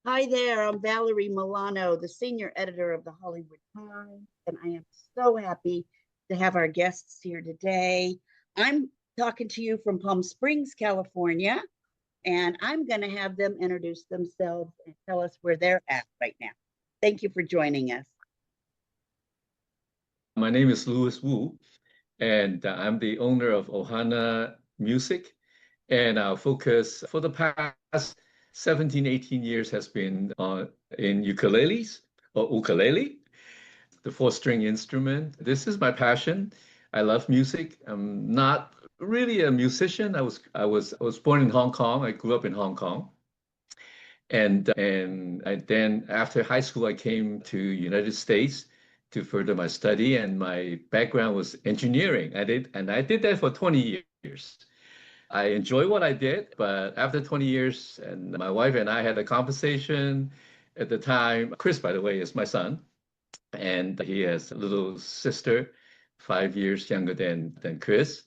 Hi there, I'm Valerie Milano, the senior editor of the Hollywood Times, and I am so happy to have our guests here today. I'm talking to you from Palm Springs, California, and I'm going to have them introduce themselves and tell us where they're at right now. Thank you for joining us. My name is Louis Wu, and I'm the owner of Ohana Music. And our focus for the past 17, 18 years has been in ukuleles or ukulele, the four-string instrument. This is my passion. I love music. I'm not really a musician. I was born in Hong Kong. I grew up in Hong Kong. Then after high school, I came to United States to further my study, and my background was engineering. I did that for 20 years. I enjoy what I did, but after 20 years, and my wife and I had a conversation at the time. Chris, by the way, is my son, and he has a little sister, 5 years younger than Chris.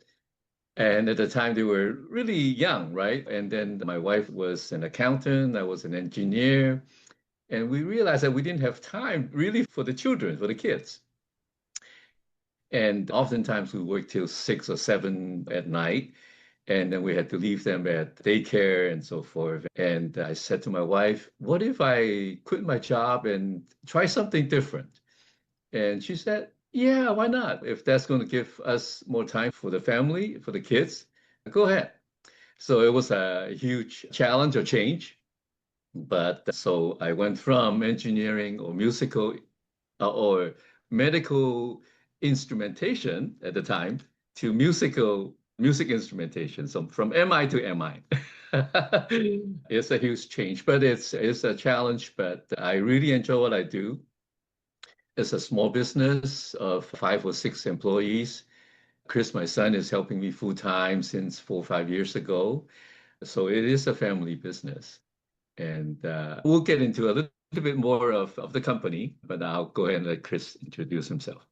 And at the time, they were really young, right? And then my wife was an accountant, I was an engineer. And we realized that we didn't have time really for the children, for the kids. And oftentimes we worked till 6 or 7 at night. And then we had to leave them at daycare and so forth. And I said to my wife, what if I quit my job and try something different? And she said, yeah, why not? If that's going to give us more time for the family, for the kids, go ahead. So it was a huge challenge or change. But so I went from engineering or musical or medical instrumentation at the time to music instrumentation. So from MI to MI. It's a huge change, but it's a challenge, but I really enjoy what I do. It's a small business of 5 or 6 employees. Chris, my son, is helping me full time since 4 or 5 years ago. So it is a family business. And we'll get into a little bit more of the company, but I'll go ahead and let Chris introduce himself.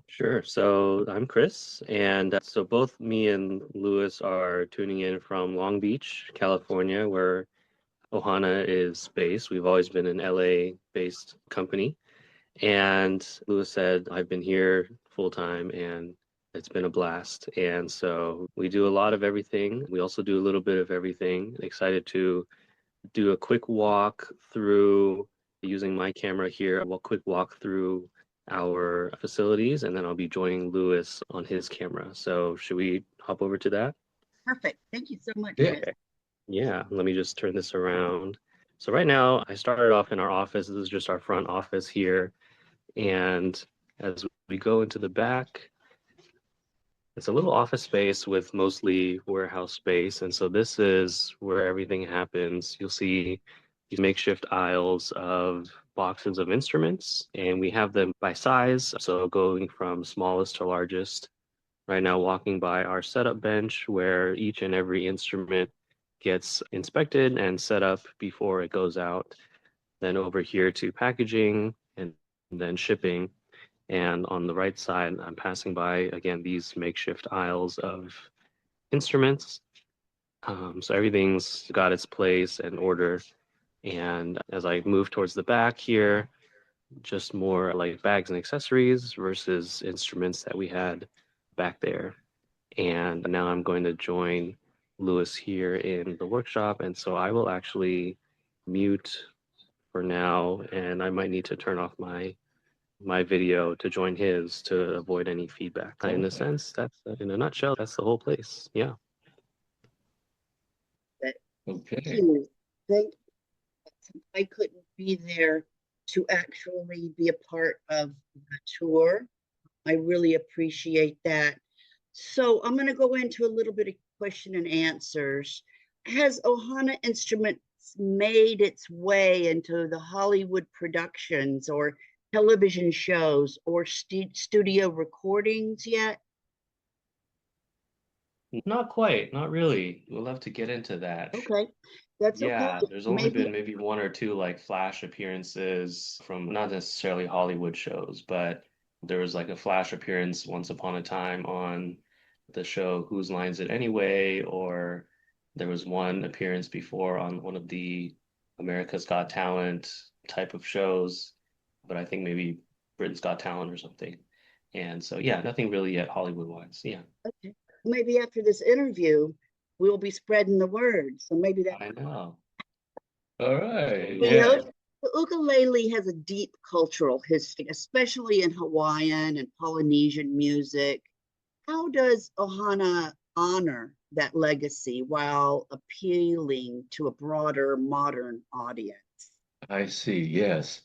Sure. So I'm Chris, and so both me and Lewis are tuning in from Long Beach, California, where Ohana is based. We've always been an LA-based company. And Lewis said, I've been here full time and it's been a blast. And so we do a lot of everything. We also do a little bit of everything. Excited to do a quick walk through using my camera here, a quick walk through our facilities, and then I'll be joining Lewis on his camera. So should we hop over to that? Perfect. Thank you so much, Yeah. Chris. Okay. Yeah, let me just turn this around. So right now I started off in our office. This is just our front office here. And as we go into the back, it's a little office space with mostly warehouse space. And so this is where everything happens. You'll see these makeshift aisles of boxes of instruments, and we have them by size. So going from smallest to largest. Right now, walking by our setup bench where each and every instrument gets inspected and set up before it goes out. Then over here to packaging and then shipping. And on the right side, I'm passing by again these makeshift aisles of instruments. So everything's got its place and order. And as I move towards the back here, just more like bags and accessories versus instruments that we had back there. And now I'm going to join Lewis here in the workshop. And so I will actually mute for now, and I might need to turn off my video to join his to avoid any feedback. In a sense, that's in a nutshell, that's the whole place. Yeah. Thank Okay. you. Thank you. I couldn't be there to actually be a part of the tour. I really appreciate that. So I'm going to go into a little bit of question and answers. Has Ohana Instruments made its way into the Hollywood productions or television shows or studio recordings yet? Not quite, not really. We'll have to get into that. Okay, that's okay. Yeah, there's only Maybe been maybe one or two like flash appearances from not necessarily Hollywood shows, but there was like a flash appearance once upon a time on the show Whose Lines It Anyway, or There was one appearance before on one of the America's Got Talent type of shows, but I think maybe Britain's Got Talent or something. And so, yeah, nothing really yet Hollywood wise. Yeah, Okay. Maybe after this interview, we'll be spreading the word. So maybe that I know. All right. we Yeah. hope. The ukulele has a deep cultural history, especially in Hawaiian and Polynesian music. How does Ohana honor that legacy while appealing to a broader modern audience? I see. Yes.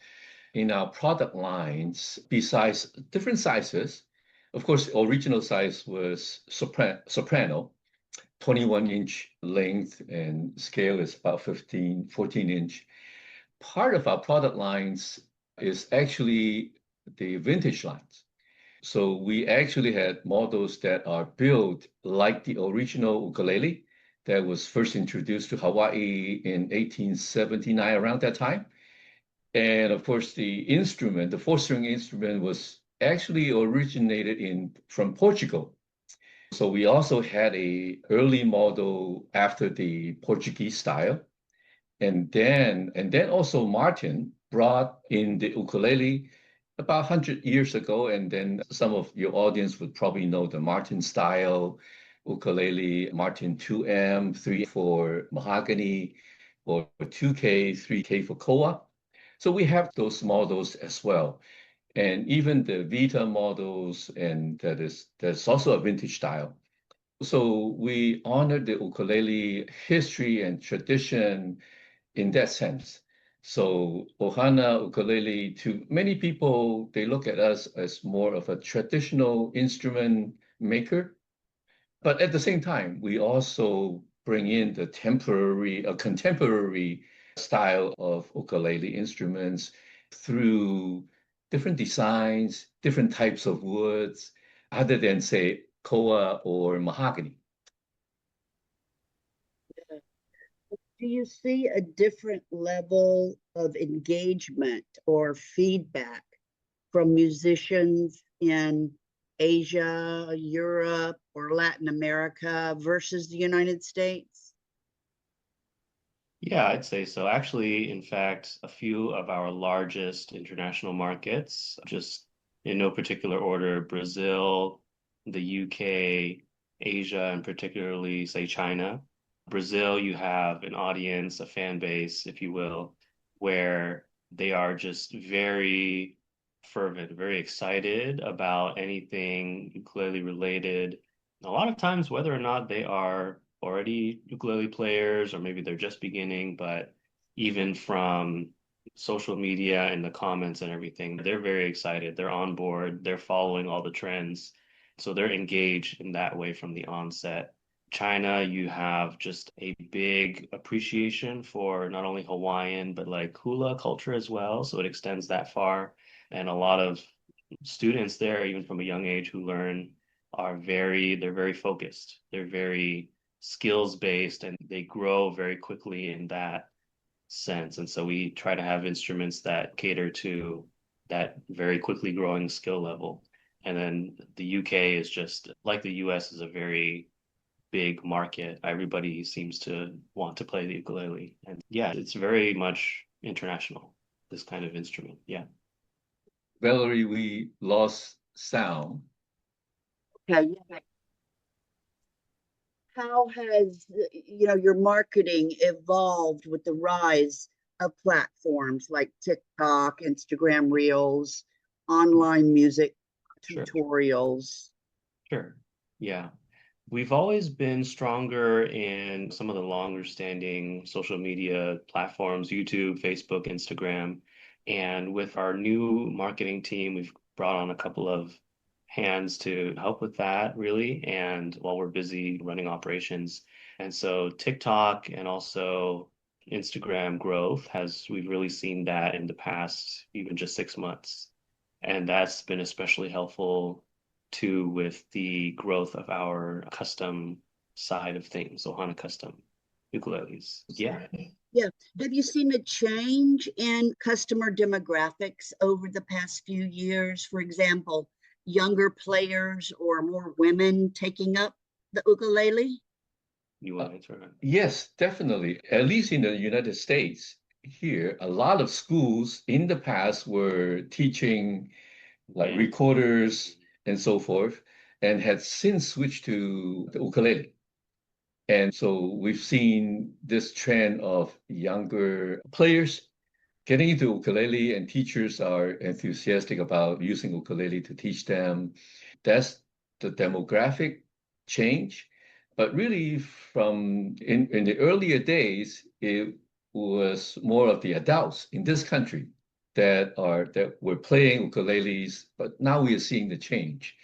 In our product lines, besides different sizes, of course, original size was soprano, 21-inch length, and scale is about 14-inch. Part of our product lines is actually the vintage lines. So we actually had models that are built like the original ukulele that was first introduced to Hawaii in 1879, around that time. And of course, the instrument, the four-string instrument, was actually originated from Portugal. So we also had a early model after the Portuguese style. And then also Martin brought in the ukulele about 100 years ago. And then some of your audience would probably know the Martin style ukulele, Martin 2M, 3 for mahogany, or 2K, 3K for koa. So we have those models as well. And even the Vita models, and that's also a vintage style. So we honor the ukulele history and tradition in that sense. So Ohana ukulele, to many people, they look at us as more of a traditional instrument maker. But at the same time, we also bring in the contemporary style of ukulele instruments through different designs, different types of woods, other than, say, koa or mahogany. Do you see a different level of engagement or feedback from musicians in Asia, Europe, or Latin America versus the United States? Yeah, I'd say so. Actually, in fact, a few of our largest international markets, just in no particular order, Brazil, the UK, Asia, and particularly, say, China. Brazil, you have an audience, a fan base, if you will, where they are just very fervent, very excited about anything ukulele related. A lot of times, whether or not they are already ukulele players or maybe they're just beginning, but even from social media and the comments and everything, they're very excited. They're on board. They're following all the trends. So they're engaged in that way from the onset. China, you have just a big appreciation for not only Hawaiian, but like hula culture as well. So it extends that far. And a lot of students there, even from a young age, who learn they're very focused. They're very skills based and they grow very quickly in that sense. And so we try to have instruments that cater to that very quickly growing skill level. And then the UK is just like the US is a very big market. Everybody seems to want to play the ukulele. And yeah, it's very much international, this kind of instrument. Yeah. Valerie, we lost sound. Okay, yeah. How has your marketing evolved with the rise of platforms like TikTok, Instagram Reels, online music Sure. tutorials? Sure. Yeah. We've always been stronger in some of the longer standing social media platforms, YouTube, Facebook, Instagram. And with our new marketing team, we've brought on a couple of hands to help with that, really. And while we're busy running operations. And so TikTok and also Instagram growth we've really seen that in the past, even just 6 months. And that's been especially helpful too with the growth of our custom side of things, Ohana custom ukuleles. Yeah. Yeah. Have you seen a change in customer demographics over the past few years? For example, younger players or more women taking up the ukulele? you want to answer on? Yes, definitely. At least in the United States, here, a lot of schools in the past were teaching like recorders and so forth, and had since switched to the ukulele. And so we've seen this trend of younger players getting into ukulele, and teachers are enthusiastic about using ukulele to teach them. That's the demographic change. But really, from in the earlier days, it was more of the adults in this country that were playing ukuleles. But now we are seeing the change.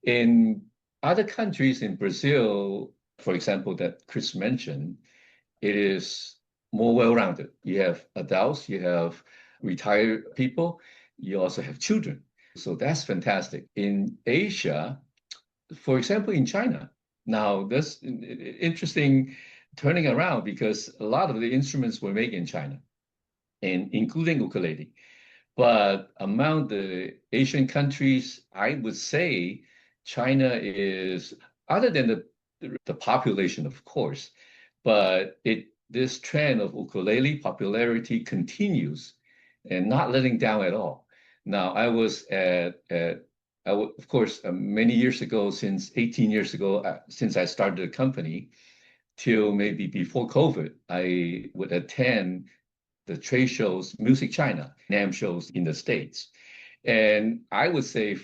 In other countries, in Brazil, for example, that Chris mentioned, it is more well-rounded. You have adults, you have retired people, you also have children. So that's fantastic. In Asia, for example, in China, now that's interesting turning around because a lot of the instruments were made in China, and including ukulele. But among the Asian countries, I would say China is, other than the population, of course, but this trend of ukulele popularity continues and not letting down at all. Now, I was of course, many years ago, since 18 years ago, since I started the company, till maybe before COVID, I would attend the trade shows, Music China, NAMM shows in the States. And I would say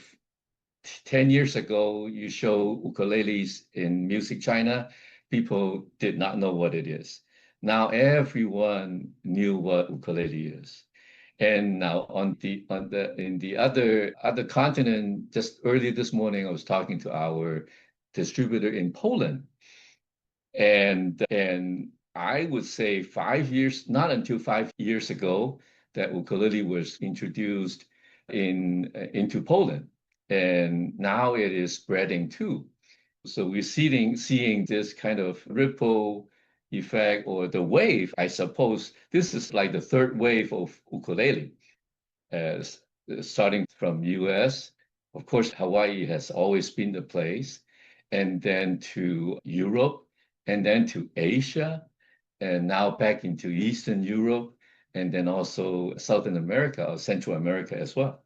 10 years ago, you show ukuleles in Music China, people did not know what it is. Now everyone knew what ukulele is. And now in the other continent, just early this morning, I was talking to our distributor in Poland, and I would say 5 years, not until 5 years ago, that ukulele was introduced into Poland, and now it is spreading too. So we're seeing this kind of ripple effect, or the wave. I suppose this is like the third wave of ukulele, as starting from US. Of course, Hawaii has always been the place, and then to Europe, and then to Asia, and now back into Eastern Europe, and then also Southern America or Central America as well.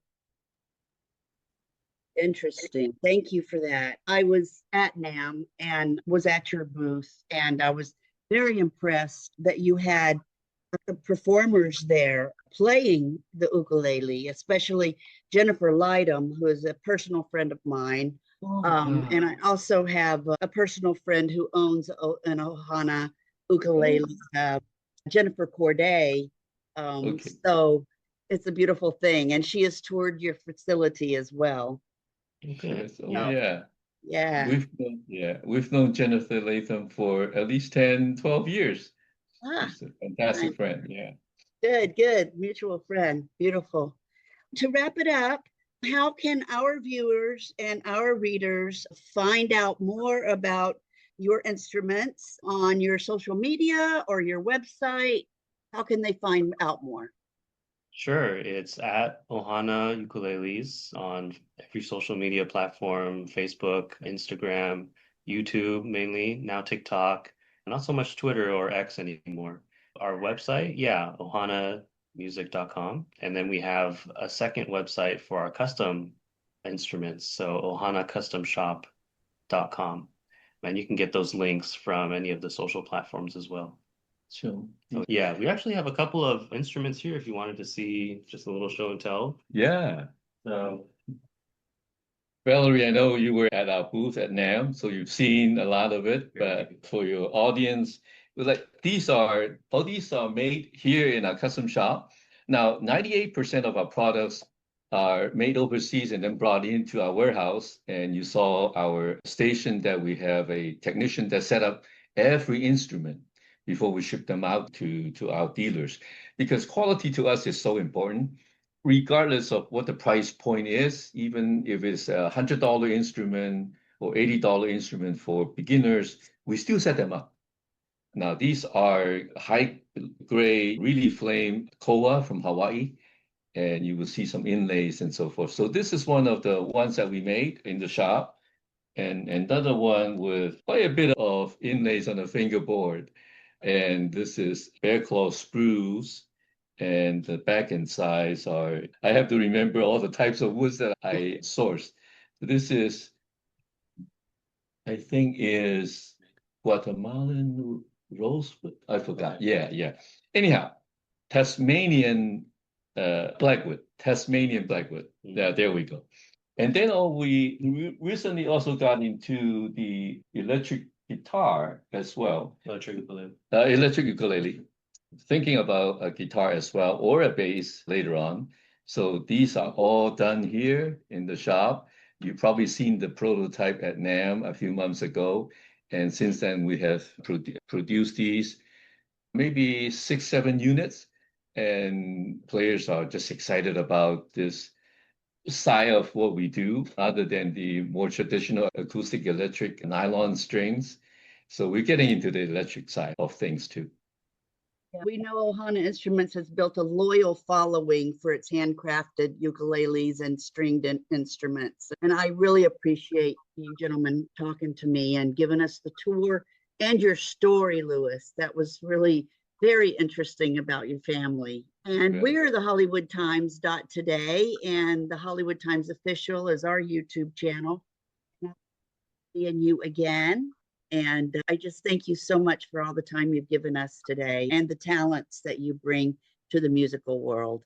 Interesting. Thank you for that. I was at NAM and was at your booth, and I was very impressed that you had performers there playing the ukulele, especially Jennifer Lydham, who is a personal friend of mine. And I also have a personal friend who owns an Ohana ukulele, Jennifer Corday. Okay. So it's a beautiful thing. And she has toured your facility as well. Okay. So, yeah. Yeah. We've known Jennifer Latham for at least 10, 12 years. Ah, She's a fantastic friend. Yeah. good. Mutual friend. Beautiful. To wrap it up, how can our viewers and our readers find out more about your instruments on your social media or your website? How can they find out more? Sure, it's at Ohana Ukuleles on every social media platform, Facebook, Instagram, YouTube mainly, now TikTok, not so much Twitter or X anymore. Our website, yeah, ohanamusic.com. And then we have a second website for our custom instruments, so ohanacustomshop.com. And you can get those links from any of the social platforms as well. Sure. So yeah, we actually have a couple of instruments here if you wanted to see just a little show and tell. Yeah. So Valerie, I know you were at our booth at NAMM, so you've seen a lot of it, but for your audience, like all these are made here in our custom shop. Now, 98% of our products are made overseas and then brought into our warehouse. And you saw our station that we have a technician that set up every instrument before we ship them out to our dealers, because quality to us is so important regardless of what the price point is, even if it's $100 instrument or $80 instrument for beginners, we still set them up. Now, these are high grade, really flame koa from Hawaii, and you will see some inlays and so forth. So this is one of the ones that we made in the shop. and another one with quite a bit of inlays on the fingerboard. And this is bear claw spruce. And the back and sides are, I have to remember all the types of woods that I sourced. This is, I think, is Guatemalan rosewood. I forgot. Yeah, yeah. Anyhow, Tasmanian blackwood. Tasmanian blackwood. Yeah, there we go. And then we recently also got into the electric guitar as well. Electric ukulele. Electric ukulele. Thinking about a guitar as well or a bass later on. So these are all done here in the shop. You've probably seen the prototype at NAMM a few months ago. And since then, we have produced these, maybe 6, 7 units. And players are just excited about this side of what we do, other than the more traditional acoustic electric nylon strings. So we're getting into the electric side of things too. We know Ohana Instruments has built a loyal following for its handcrafted ukuleles and stringed instruments. And I really appreciate you gentlemen talking to me and giving us the tour and your story, Loius. That was really very interesting about your family. And Yeah. we're the Hollywood Times today, and the Hollywood Times Official is our YouTube channel. Seeing you again. And I just thank you so much for all the time you've given us today and the talents that you bring to the musical world.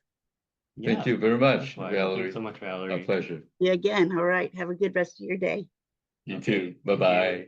Thank you very much, Likewise. Valerie. Thank you so much, Valerie. A pleasure. Yeah, again. All right. Have a good rest of your day. You Okay, too. Bye-bye.